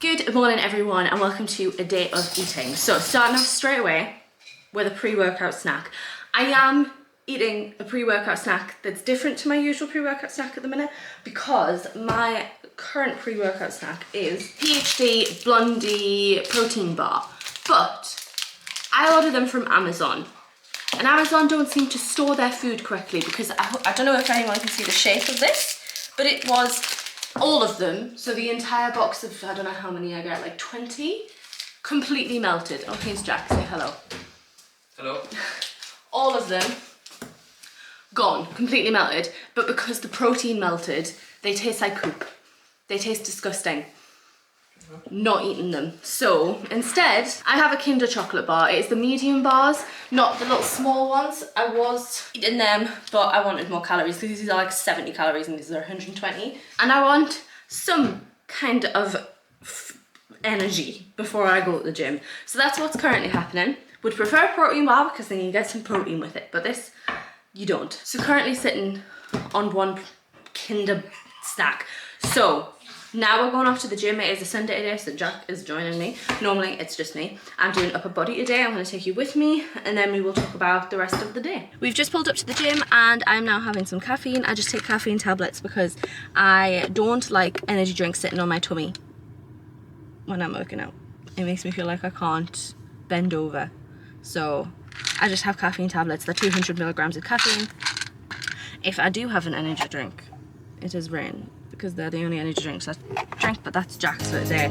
Good morning everyone and welcome to a day of eating. So starting off straight away with a pre-workout snack. I am eating a pre-workout snack that's different to my usual pre-workout snack at the minute because my current pre-workout snack is PhD Blondie protein bar. But I ordered them from Amazon and Amazon don't seem to store their food correctly because I don't know if anyone can see the shape of this, but it was all of them, so the entire box of, I don't know how many I got, like 20, completely melted. Oh, here's Jack, say hello. Hello. All of them gone, completely melted, but because the protein melted, they taste like poop. They taste disgusting. Not eating them. So instead, I have a Kinder chocolate bar. It's the medium bars, not the little small ones. I was eating them, but I wanted more calories because these are like 70 calories and these are 120. And I want some kind of energy before I go to the gym. So that's what's currently happening. Would prefer a protein bar because then you get some protein with it, but this, you don't. So currently sitting on one Kinder snack. So now we're going off to the gym. It is a Sunday today, so Jack is joining me. Normally it's just me. I'm doing upper body today. I'm going to take you with me and then we will talk about the rest of the day. We've just pulled up to the gym and I'm now having some caffeine. I just take caffeine tablets because I don't like energy drinks sitting on my tummy when I'm working out. It makes me feel like I can't bend over. So I just have caffeine tablets. They're 200 milligrams of caffeine. If I do have an energy drink, it is rain, because they're the only energy drinks I drink, but that's Jack's for today.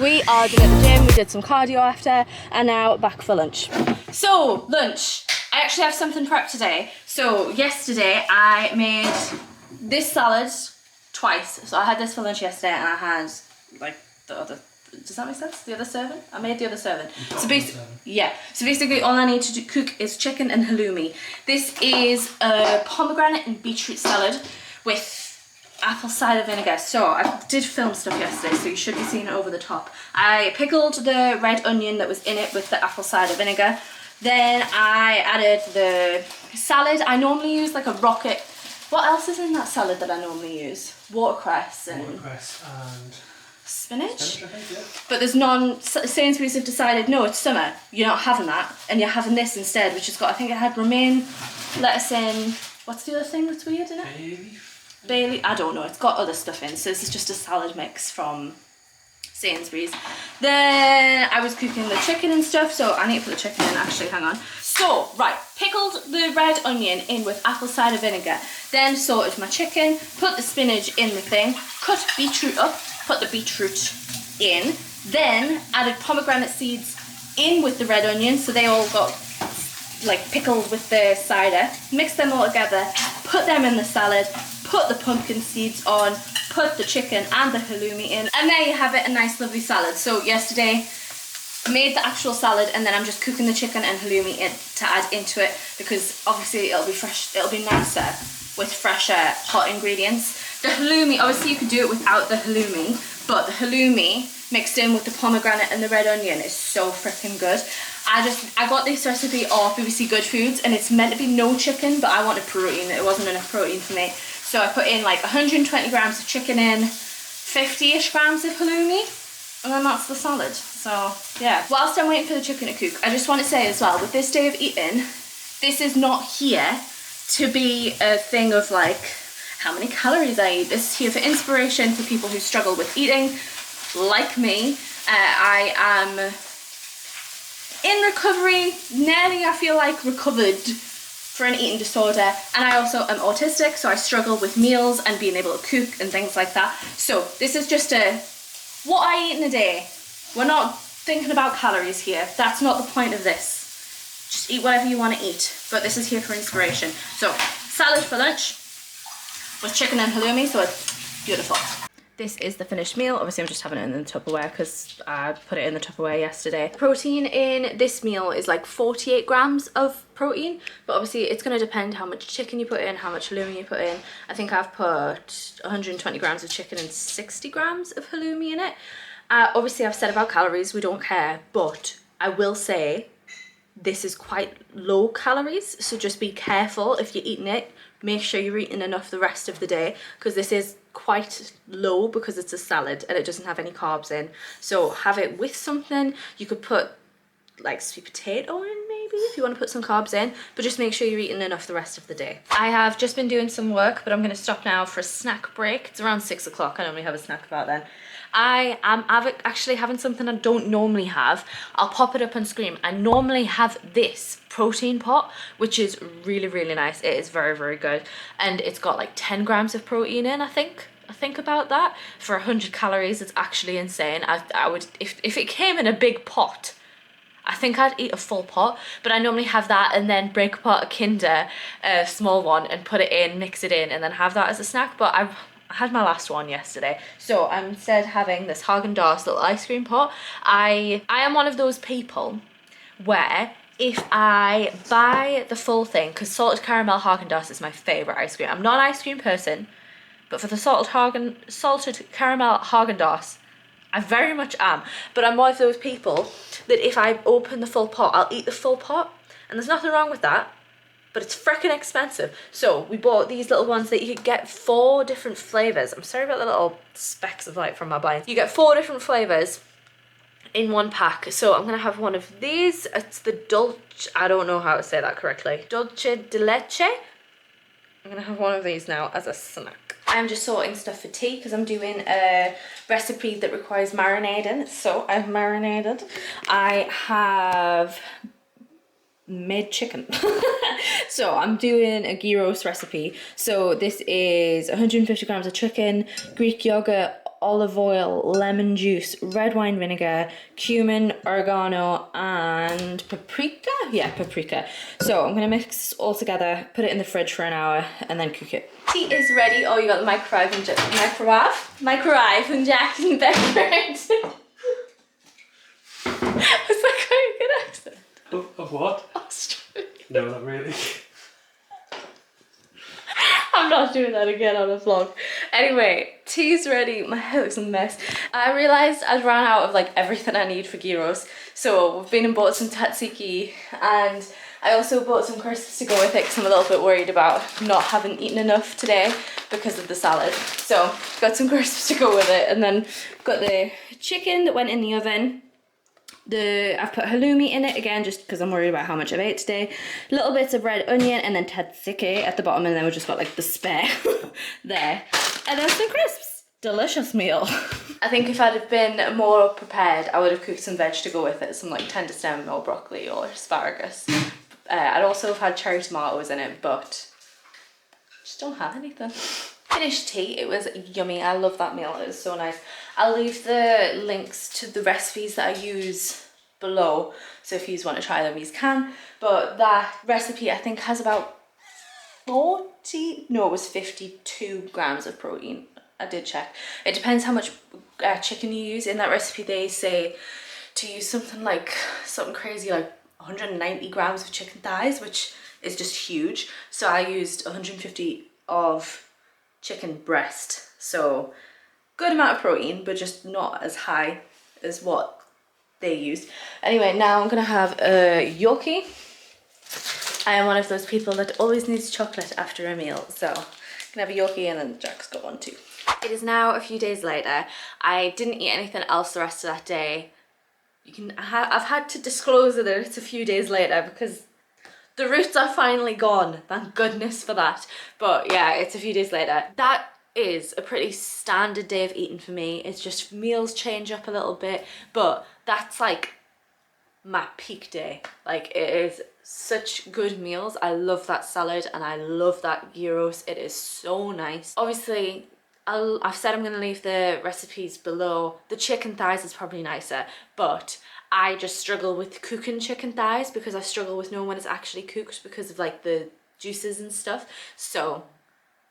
We are done at the gym, we did some cardio after, and now back for lunch. So, lunch. I actually have something prepped today. So, yesterday I made this salad twice. So I had this for lunch yesterday and I had like the other, does that make sense? The other serving? I made the other serving. So basically all I need to cook is chicken and halloumi. This is a pomegranate and beetroot salad with apple cider vinegar. So I did film stuff yesterday, so you should be seeing it over the top. I pickled the red onion that was in it with the apple cider vinegar. Then I added the salad. I normally use like a rocket. What else is in that salad that I normally use? Watercress and spinach. I think, yeah. But there's none. Sainsbury's have decided, no, it's summer, you're not having that, and you're having this instead, which has got, I think it had romaine lettuce in. What's the other thing that's weird in it? Bailey, I don't know, it's got other stuff in, so this is just a salad mix from Sainsbury's. Then I was cooking the chicken and stuff, so I need to put the chicken in actually, hang on. So, right, pickled the red onion in with apple cider vinegar, then sorted my chicken, put the spinach in the thing, cut beetroot up, put the beetroot in, then added pomegranate seeds in with the red onion, so they all got like pickled with the cider, mixed them all together, put them in the salad, put the pumpkin seeds on, put the chicken and the halloumi in, and there you have it, a nice lovely salad. So yesterday I made the actual salad and then I'm just cooking the chicken and halloumi in to add into it because obviously it'll be fresh, it'll be nicer with fresher hot ingredients. The halloumi, obviously you could do it without the halloumi, but the halloumi mixed in with the pomegranate and the red onion is so freaking good. I got this recipe off BBC Good Foods and it's meant to be no chicken, but I wanted protein. It wasn't enough protein for me. So I put in like 120 grams of chicken in, 50-ish grams of halloumi, and then that's the salad. It's So yeah, whilst I'm waiting for the chicken to cook, I just want to say as well, with this day of eating, this is not here to be a thing of like how many calories I eat. This is here for inspiration for people who struggle with eating, like me. I am in recovery, nearly I feel like recovered for an eating disorder, and I also am autistic, so I struggle with meals and being able to cook and things like that. So this is just what I eat in a day. We're not thinking about calories here. That's not the point of this. Just eat whatever you want to eat, but this is here for inspiration. So salad for lunch with chicken and halloumi, so it's beautiful. This is the finished meal. Obviously I'm just having it in the Tupperware because I put it in the Tupperware yesterday. Protein in this meal is like 48 grams of protein, but obviously it's going to depend how much chicken you put in, how much halloumi you put in. I think I've put 120 grams of chicken and 60 grams of halloumi in it. Obviously I've said about calories, we don't care, but I will say this is quite low calories, so just be careful if you're eating it. Make sure you're eating enough the rest of the day, because this is quite low because it's a salad and it doesn't have any carbs in. So have it with something. You could put like sweet potato in maybe if you want to put some carbs in, but just make sure you're eating enough the rest of the day. I have just been doing some work, but I'm going to stop now for a snack break. It's around 6 o'clock. I normally have a snack about then. I am actually having something I don't normally have. I'll pop it up on screen. I normally have this protein pot, which is really, really nice. It is very, very good. And it's got like 10 grams of protein in, I think about that. For 100 calories, it's actually insane. I would, if it came in a big pot, I think I'd eat a full pot, but I normally have that and then break apart a Kinder, a small one, and put it in, mix it in, and then have that as a snack. But I had my last one yesterday, so I'm instead having this Haagen-Dazs little ice cream pot. I am one of those people where if I buy the full thing, because salted caramel Haagen-Dazs is my favourite ice cream. I'm not an ice cream person, but for the salted caramel Haagen-Dazs, I very much am. But I'm one of those people that if I open the full pot, I'll eat the full pot, and there's nothing wrong with that. But it's freaking expensive. So we bought these little ones that you could get 4 different flavours. I'm sorry about the little specks of light from my blinds. You get 4 different flavours in one pack. So I'm gonna have one of these. It's the Dulce, I don't know how to say that correctly. Dulce de leche. I'm gonna have one of these now as a snack. I'm just sorting stuff for tea because I'm doing a recipe that requires marinating. So I've marinated. I have made chicken. So I'm doing a gyros recipe. So this is 150 grams of chicken, Greek yogurt, olive oil, lemon juice, red wine vinegar, cumin, oregano, and paprika. Yeah, paprika. So I'm gonna mix this all together, put it in the fridge for an hour, and then cook it. Tea is ready. Oh, you got the microwave and Jack in the background. Was that quite a good accent? Of what? Australian. No, not really. I'm not doing that again on a vlog. Anyway, tea's ready. My hair looks a mess. I realised I'd ran out of like everything I need for gyros. So we've been and bought some tzatziki, and I also bought some crisps to go with it because I'm a little bit worried about not having eaten enough today because of the salad. So got some crisps to go with it, and then got the chicken that went in the oven. I've put halloumi in it again just because I'm worried about how much I've ate today. Little bits of red onion and then tzatziki at the bottom, and then we've just got like the spare there. And then some crisps. Delicious meal. I think if I'd have been more prepared, I would have cooked some veg to go with it, some like tender stem or broccoli or asparagus. I'd also have had cherry tomatoes in it, but just don't have anything. Finished tea. It was yummy. I love that meal. It was so nice. I'll leave the links to the recipes that I use below, so if you want to try them, you can. But that recipe I think has about 52 grams of protein. I did check. It depends how much chicken you use. In that recipe they say to use something crazy like 190 grams of chicken thighs, which is just huge. So I used 150 of chicken breast, so good amount of protein, but just not as high as what they used. Anyway, now I'm gonna have a gnocchi. I am one of those people that always needs chocolate after a meal, so I'm gonna have a gnocchi, and then Jack's got one too. It is now a few days later. I didn't eat anything else the rest of that day I've had to disclose that it's a few days later because the roots are finally gone. Thank goodness for that. But yeah, it's a few days later. That is a pretty standard day of eating for me. It's just meals change up a little bit, but that's like my peak day. Like, it is such good meals. I love that salad and I love that gyros. It is so nice. Obviously, I've said I'm going to leave the recipes below. The chicken thighs is probably nicer, but I just struggle with cooking chicken thighs because I struggle with knowing when it's actually cooked because of like the juices and stuff. So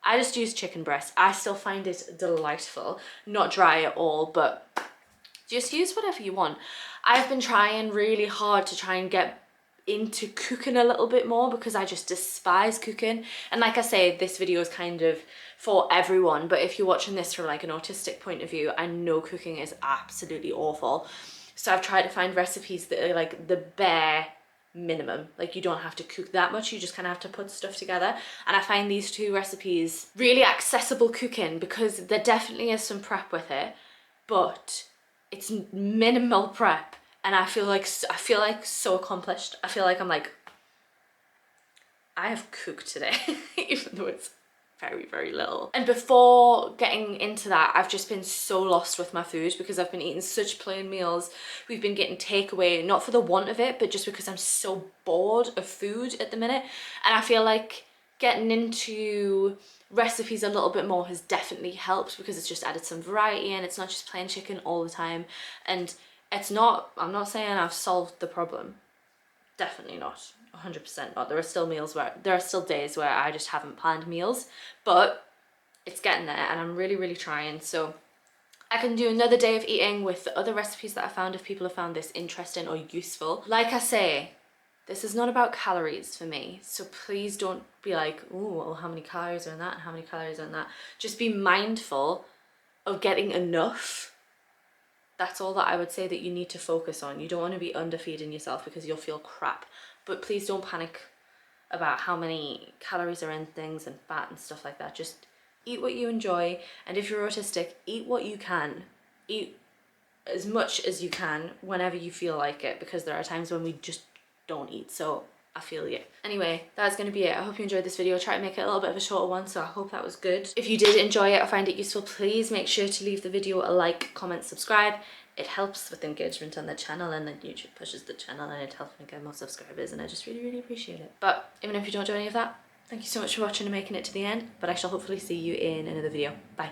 I just use chicken breast. I still find it delightful. Not dry at all, but just use whatever you want. I've been trying really hard to try and get into cooking a little bit more because I just despise cooking. And like I say, this video is kind of for everyone, but if you're watching this from like an autistic point of view, I know cooking is absolutely awful. So I've tried to find recipes that are like the bare minimum. Like, you don't have to cook that much, you just kind of have to put stuff together. And I find these two recipes really accessible cooking because there definitely is some prep with it, but it's minimal prep. And I feel like so accomplished. I feel like I'm like, I have cooked today, even though it's very, very little. And before getting into that, I've just been so lost with my food because I've been eating such plain meals. We've been getting takeaway, not for the want of it, but just because I'm so bored of food at the minute. And I feel like getting into recipes a little bit more has definitely helped because it's just added some variety and it's not just plain chicken all the time. And it's not, I'm not saying I've solved the problem. Definitely not. 100% not. There are still days where I just haven't planned meals, but it's getting there and I'm really, really trying. So I can do another day of eating with the other recipes that I found if people have found this interesting or useful. Like I say, this is not about calories for me. So please don't be like, oh, well, how many calories are in that and how many calories are in that. Just be mindful of getting enough. That's all that I would say that you need to focus on. You don't want to be underfeeding yourself because you'll feel crap. But please don't panic about how many calories are in things and fat and stuff like that. Just eat what you enjoy. And if you're autistic, eat what you can. Eat as much as you can whenever you feel like it, because there are times when we just don't eat. So I feel you. Anyway, that's going to be it. I hope you enjoyed this video. I'll try to make it a little bit of a shorter one, so I hope that was good. If you did enjoy it or find it useful, please make sure to leave the video a like, comment, subscribe. It helps with engagement on the channel, and then YouTube pushes the channel and it helps me get more subscribers, and I just really, really appreciate it. But even if you don't do any of that, thank you so much for watching and making it to the end, but I shall hopefully see you in another video. Bye.